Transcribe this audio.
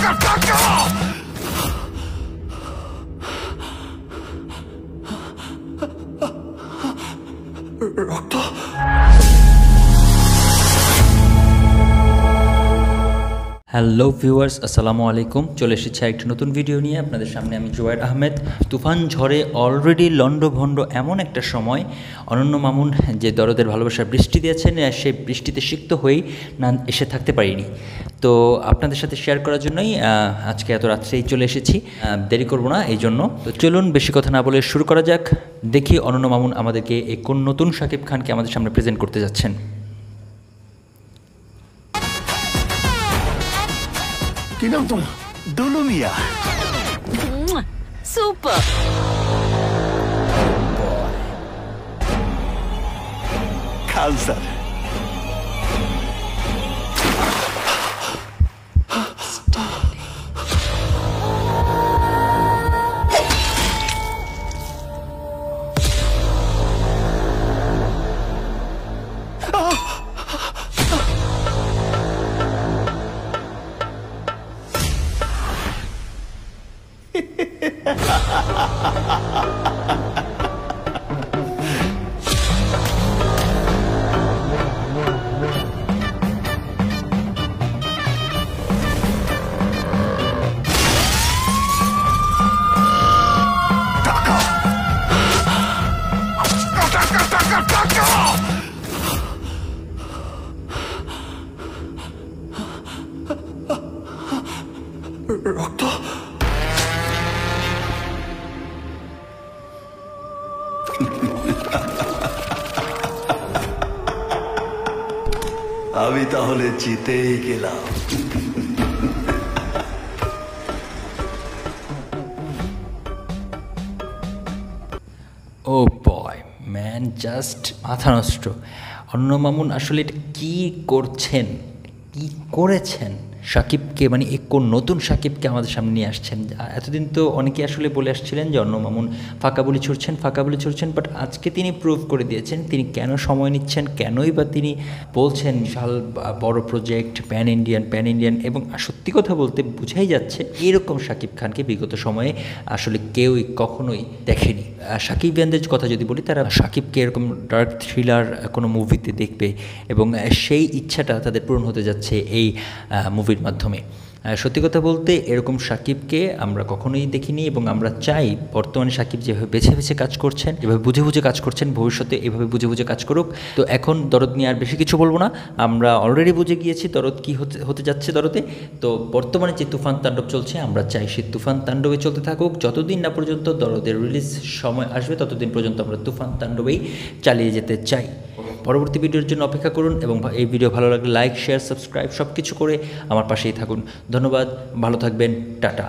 রক্ত। Hello viewers, আসসালামু আলাইকুম। চলে এসেছি একটা নতুন ভিডিও নিয়ে আপনাদের সামনে। আমি জুবায়ের আহমেদ। তুফান ঝড়ে অলরেডি লন্ডভন্ড এমন একটা সময় অনন্য মামুন যে দরদের ভালোবাসার বৃষ্টি দিয়েছেন, সেই বৃষ্টিতে সিক্ত হয়েই না এসে থাকতে পারিনি। তো আপনাদের সাথে শেয়ার করার জন্যই আজকে এত রাত্রেই চলে এসেছি। দেরি করব না এই জন্য। তো চলুন বেশি কথা না বলে শুরু করা যাক। দেখি অনন্য মামুন আমাদেরকে এই কোন নতুন শাকিব খানকে আমাদের সামনে প্রেজেন্ট করতে যাচ্ছেন। কি নাম তোমার? দুলু মিয়া। সুপার। কাউসার। রক্ত। আমি তাহলে জিতেই গেলাম। ও বয় ম্যান, জাস্ট মাথা নষ্ট। অনন্য মামুন আসলে এটা কী করছেন, কী করেছেন শাকিবকে, মানে এক কোন নতুন শাকিবকে আমাদের সামনে নিয়ে আসছেন। এতদিন তো অনেকে আসলে বলে আসছিলেন যে অনন্য মামুন ফাঁকা বলি ছুড়ছেন, বাট আজকে তিনি প্রুভ করে দিয়েছেন তিনি কেন সময় নিচ্ছেন, কেনই বা তিনি বলছেন বিশাল বড় প্রজেক্ট, প্যান ইন্ডিয়ান, এবং সত্যি কথা বলতে বোঝাই যাচ্ছে এরকম শাকিব খানকে বিগত সময়ে আসলে কেউই কখনোই দেখেনি। শাকিবিয়ানদের কথা যদি বলি, তারা শাকিবকে এরকম ডার্ক থ্রিলার কোনো মুভিতে দেখবে, এবং সেই ইচ্ছাটা তাদের পূরণ হতে যাচ্ছে এই মুভির মাধ্যমে। সত্যি কথা বলতে এরকম শাকিবকে আমরা কখনোই দেখিনি, এবং আমরা চাই বর্তমানে শাকিব যেভাবে বেছে বেছে কাজ করছেন, যেভাবে বুঝে বুঝে কাজ করছেন, ভবিষ্যতে এভাবে বুঝে বুঝে কাজ করুক। তো এখন দরদ নিয়ে আর বেশি কিছু বলবো না, আমরা অলরেডি বুঝে গিয়েছি দরদ কী হতে যাচ্ছে দরদে। তো বর্তমানে যে তুফান তাণ্ডব চলছে, আমরা চাই সেই তুফান তাণ্ডবে চলতে থাকুক। যতদিন না পর্যন্ত দরদের রিলিজ সময় আসবে, ততদিন পর্যন্ত আমরা তুফান তাণ্ডবেই চালিয়ে যেতে চাই। পরবর্তী ভিডিওর জন্য অপেক্ষা করুন, এবং এই ভিডিও ভালো লাগলে লাইক, শেয়ার, সাবস্ক্রাইব সব কিছু করে আমার পাশেই থাকুন। ধন্যবাদ, ভালো থাকবেন, টাটা।